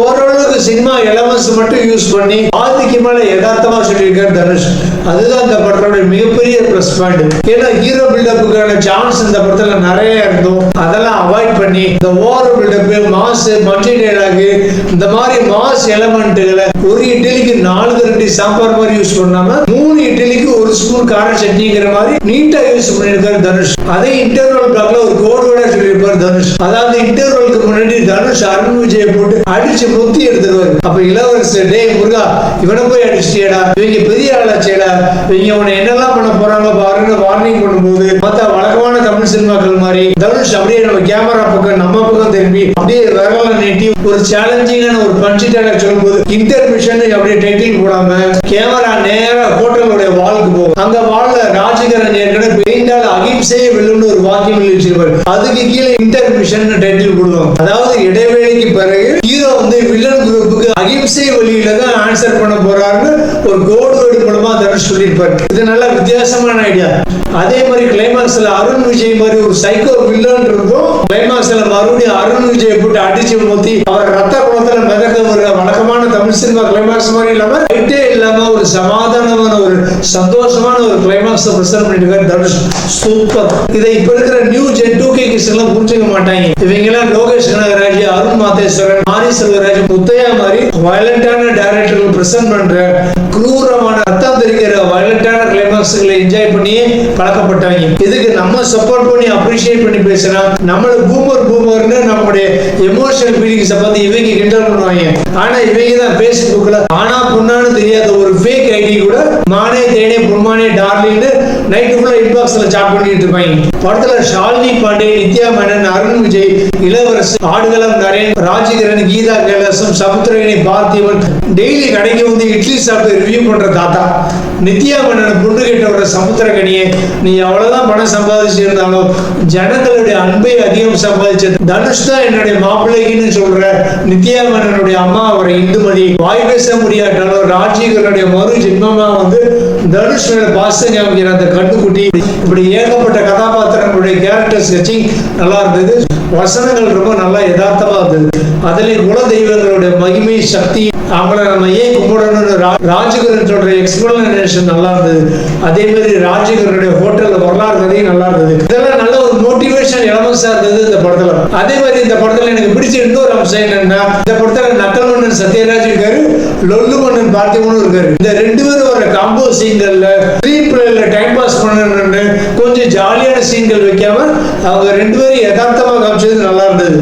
ஓரளவுக்கு cinema elements மட்டும் use பண்ணி பாதிக்கு மேல யதார்த்தமா சொல்லியிருக்காரு தனுஷ். அதுதான் இந்த படத்தோட மிகப்பெரிய பிளஸ் பாயிண்ட். ஏன்னா ஹீரோ பில்டப்புக்கான சான்ஸ் இந்த படத்துல நிறைய இருந்தோம், அதெல்லாம் அவாய்ட் பண்ணி இந்த over build up, mass, multi dialogue, இந்த மாதிரி மாஸ் எலமெண்ட்டுகளை ஒரு இட்லிக்கு 4 கரண்டி சாம்பார் மாதிரி யூஸ் பண்ணாம 3 இட்லிக்கு ஒரு ஸ்பூன் கார சட்னிங்கிற மாதிரி நீட்டா யூஸ் பண்ணியிருக்காரு தனுஷ். அதே இன்டர்வல் பிளாக்ல ஒரு கோடோட சொல்லியிருப்பாரு தனுஷ். அதாவது இன்டர்வலுக்கு முன்னாடி தனுஷ் அருண் விஜயை போட்டு அடிச்சு முத்தி எடுத்துருவாரு. அப்ப இளவரசர், டே முருகா, இவனை போய் அடிச்சிட்டியடா, இவங்க பெரிய ஆளாச்சேடா, இவங்க உன்னை என்னெல்லாம் பண்ண போறாங்க பாருன்னு வார்னிங் பண்ணும்போது மத்த வழக்கமான தமிழ் சினிமாக்கள் மாதிரி தனுஷ் அப்படியே நம்ம கேமரா பக்கம் நம்ம பக்கம் திரும்பி அப்படியே விரல நீட்டி ஒரு சேலஞ்சிங்கான ஒரு பஞ்ச் டைலாக் சொல்லும்போது இன்டர்மிஷன் அப்படியே டைட்டில் போடாம கேமரா நேரா ஹோட்டலுடைய வாலுக்கு போகும். அங்க வால்ல ராஜகரன் ஏற்கனவே பெயிண்டால அகிம்சையே வெல்லும்னு ஒரு வாக்கியம் எழுதி வச்சிருப்பாரு. அதுக்கு கீழே இன்டர்மிஷன் டைட்டில் போடுவாங்க. அதாவது இடைவேளைக்கு பிறகு ஹீரோ வந்து வில்லன் குரூப்புக்கு அகிம்சை வழியில தான் ஆன்சர் பண்ண போறாருன்னு ஒரு கோடு வேர்டு மூலமா தனுஷ் சொல்லியிருப்பாரு. இது நல்ல வித்தியாசமான ஐடியா. அதே மாதிரி கிளைமாக்ஸ்ல அருண் விஜய் மாதிரி ஒரு சைக்கோ வில்லன் இருக்கும், கிளைமாக்ஸ்ல மறுபடியும் அருண் விஜய் போட்டு அடிச்சு மோத்தி அவர் ரத்த குளத்துல மிதக்க ஒரு வழக்கமான தமிழ் சினிமா கிளைமாக்ஸ் மாதிரி இல்லாம ரைட்டே இல்லாம ஒரு சமாதானமான ஒரு சந்தோஷமான ஒரு கிளைமாக்ஸ் பிரசன்ட் பண்ணிட்டு தனுஷ். சூப்பர். இதை இப்ப இருக்கிற நியூ ஜென் 2K கிட்ஸ் எல்லாம் புரிஞ்சுக்க மாட்டாங்க. இவங்க எல்லாம் லோகேஷ் கனகராஜ், அருண் மாதேஸ்வரன், மாரி செல்வராஜ், முத்தையா மாதிரி வயலண்டான டைரக்டர்கள் பிரசன்ட் பண்ற குரூரமான ரத்தம் தெரிக்கிற வயலண்டான கிளைமாக்ஸ்களை என்ஜாய் பண்ணி பழக்கப்பட்டாங்க. இதுக்கு நம்ம சப்போர்ட் பண்ணி அப்ரிஷியேட் பண்ணி பேசினா நம்மள பூமர்னு நம்முடைய எமோஷனல் ஃபீலிங்ஸ் பத்தி இவங்க கிண்டல் பண்ணுவாங்க. ஆனா இவங்க தான் பேஸ்புக்ல ஆனா பொண்ணான்னு தெரியாத ஒரு ஃபேக் ஐடி கூட மானே தேனே பொன்மானே டார்லிங்னு நைட்டுக்குள்ள இன்பாக்ஸ்ல சாட் பண்ணிட்டு இருப்பாங்க. படத்துல ஷாலினி பாண்டே, நித்யா மேனன், அருண் விஜய், இளவரசு, ஆடுகளம் நரேன், ராஜகிரண், கீதா கைலாசம், சமுத்திரகனி, பார்த்திபன் டெய்லி கடைக்கு வந்து இட்லி சாப்பிட்டு ரிவ்யூ பண்ற தாத்தா, நித்யா மேனன் பொண்ணு கேட்ட ஒரு சமுத்திரகனியே, நீ எவ்வளவுதான் பணம் சம்பாதிச்சு இருந்தாலும் ஜனங்களுடைய அன்பை அதிகம் சம்பாதிச்ச தனுஷ் தான் என்னுடைய மாப்பிள்ளைக்குன்னு சொல்ற நித்யா மேனனுடைய அம்மா அவரை இந்துமதி, வாய் பேச முடியாட்டாலும் ராஜகிரனுடைய மறு ஜென்மமா வந்து தனுஷ் மேல பாசம் ஞாபகம் அந்த கட்டுக்குட்டி, இப்படி ஏகப்பட்ட கதாபாத்திரங்களுடைய கேரக்டர் ஸ்கெட்சிங் நல்லா இருந்தது. வசனங்கள் ரொம்ப நல்லா யதார்த்தமா இருந்தது. அதுல குல தெய்வங்களுடைய மகிமை, சக்தி, அவங்கள நம்ம ஏன் கும்பிடணும்னு ராஜகிரண் சொல்ற எக்ஸ்பிளனேஷன் நல்லா இருந்தது. அதே மாதிரி ராஜகிரனுடைய ஹோட்டல் வரலாறு கதையும் நல்லா இருந்தது. இதெல்லாம் நல்ல ஒரு மோட்டிவேஷன் எலமெண்ட்ஸா இருந்தது இந்த படத்துல. அதே மாதிரி இந்த படத்துல எனக்கு பிடிச்ச இன்னொரு அம்சம் என்னன்னா, இந்த படத்துல நக்கல் மன்னன் சத்யராஜ் இருக்காரு, லொல்லு மன்னன் பார்த்திபனும் இருக்காரு. இந்த 2 பேரும் வர காம்போ சீன்கள்ல ஸ்கிரீன் பிளேல டைம் பாஸ் பண்ணணும்னு கொஞ்சம் ஜாலியான சீன்கள் வைக்காம அவங்க 2 பேரும் யதார்த்தமா காமிச்சது நல்லா இருந்தது.